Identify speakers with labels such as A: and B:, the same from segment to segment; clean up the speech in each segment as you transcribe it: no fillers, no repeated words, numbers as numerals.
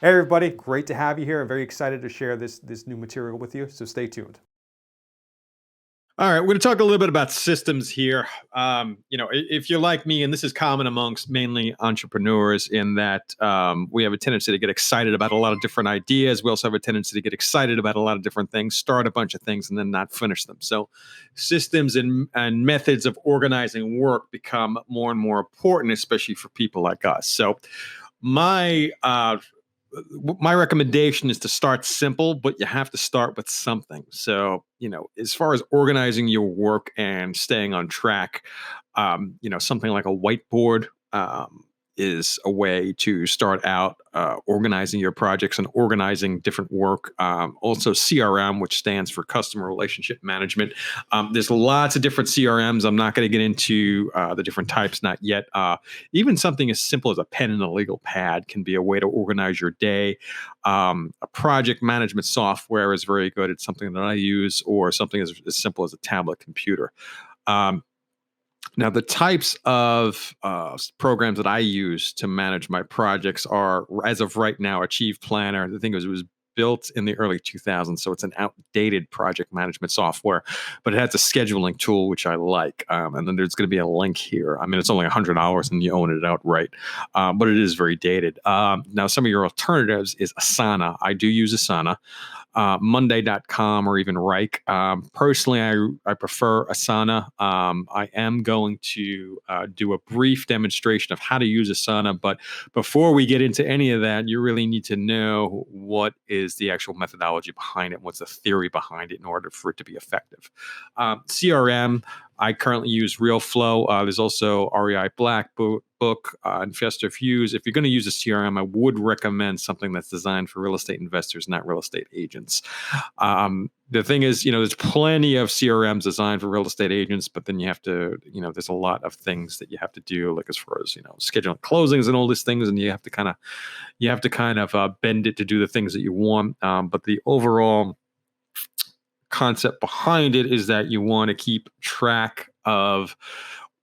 A: Hey everybody, great to have you here. I'm very excited to share this new material with you, so stay tuned.
B: All right, we're going to talk a little bit about systems here. If you're like me, and this is common amongst mainly entrepreneurs, in that we have a tendency to get excited about a lot of different ideas. We also have a tendency to get excited about a lot of different things, start a bunch of things, and then not finish them. So, systems and methods of organizing work become more and more important, especially for people like us. So, my my recommendation is to start simple, but you have to start with something. So, as far as organizing your work and staying on track, something like a whiteboard is a way to start out organizing your projects and organizing different work. Also, CRM, which stands for Customer Relationship Management. There's lots of different CRMs. I'm not going to get into the different types, not yet. Even something as simple as a pen and a legal pad can be a way to organize your day. A project management software is very good. It's something that I use, or something as simple as a tablet computer. Um, Now, the types of programs that I use to manage my projects are, as of right now, Achieve Planner. The thing is, it was built in the early 2000s, so it's an outdated project management software, but it has a scheduling tool, which I like. And then there's going to be a link here. I mean, it's only $100 and you own it outright, but it is very dated. Now, some of your alternatives is Asana. I do use Asana. Monday.com or even Reich. Personally, I prefer Asana. I am going to do a brief demonstration of how to use Asana, but before we get into any of that, you really need to know what is the actual methodology behind it, what's the theory behind it in order for it to be effective. CRM, I currently use RealFlow. There's also REI Black Book and Fester Fuse. If you're going to use a CRM, I would recommend something that's designed for real estate investors, not real estate agents. The thing is, there's plenty of CRMs designed for real estate agents, but then you have to, there's a lot of things that you have to do, like as far as scheduling closings and all these things, and you have to kind of bend it to do the things that you want. But the overall concept behind it is that you want to keep track of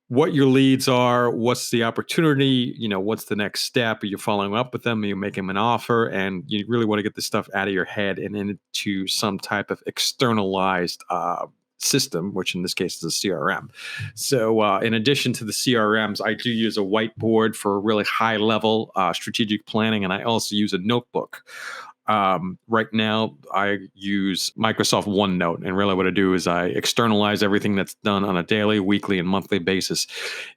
B: what your leads are, what's the opportunity, what's the next step. Are you following up with them? Are you making them an offer? And you really want to get this stuff out of your head and into some type of externalized system, which in this case is a CRM. So, in addition to the CRMs, I do use a whiteboard for really high level strategic planning, and I also use a notebook. Right now, I use Microsoft OneNote, and really what I do is I externalize everything that's done on a daily, weekly, and monthly basis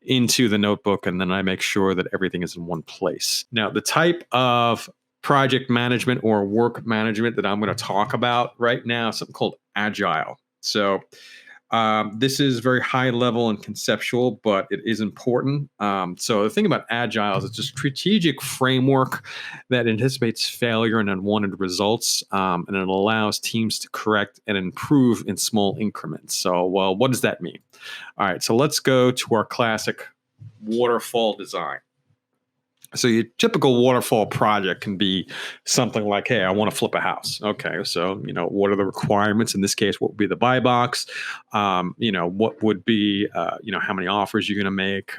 B: into the notebook, and then I make sure that everything is in one place. Now, the type of project management or work management that I'm going to talk about right now is something called Agile. So, this is very high level and conceptual, but it is important. So the thing about Agile is it's a strategic framework that anticipates failure and unwanted results, and it allows teams to correct and improve in small increments. So, well, what does that mean? All right, so let's go to our classic waterfall design. So your typical waterfall project can be something like, hey, I want to flip a house. Okay, so what are the requirements? In this case, what would be the buy box? What would be how many offers you're going to make?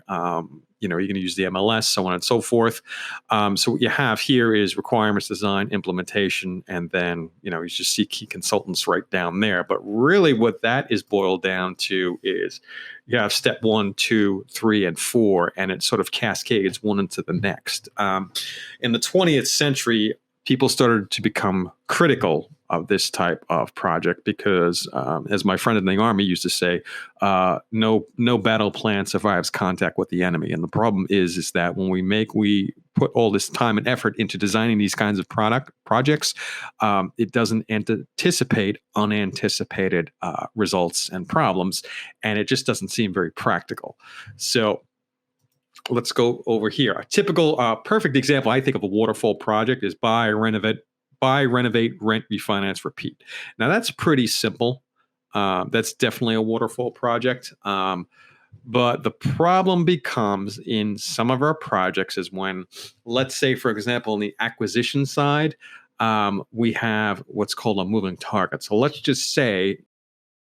B: You're going to use the MLS, so on and so forth. So what you have here is requirements, design, implementation, and then you just see key consultants right down there. But really, what that is boiled down to is you have step 1, 2, 3, and 4, and it sort of cascades one into the next. In the 20th century, people started to become critical of this type of project because, as my friend in the army used to say, no battle plan survives contact with the enemy. And the problem is that when we put all this time and effort into designing these kinds of projects, it doesn't anticipate unanticipated results and problems, and it just doesn't seem very practical. So let's go over here. A typical, perfect example, I think, of a waterfall project is buy, renovate, rent, refinance, repeat. Now that's pretty simple. That's definitely a waterfall project. But the problem becomes in some of our projects is when, let's say, for example, on the acquisition side, we have what's called a moving target. So let's just say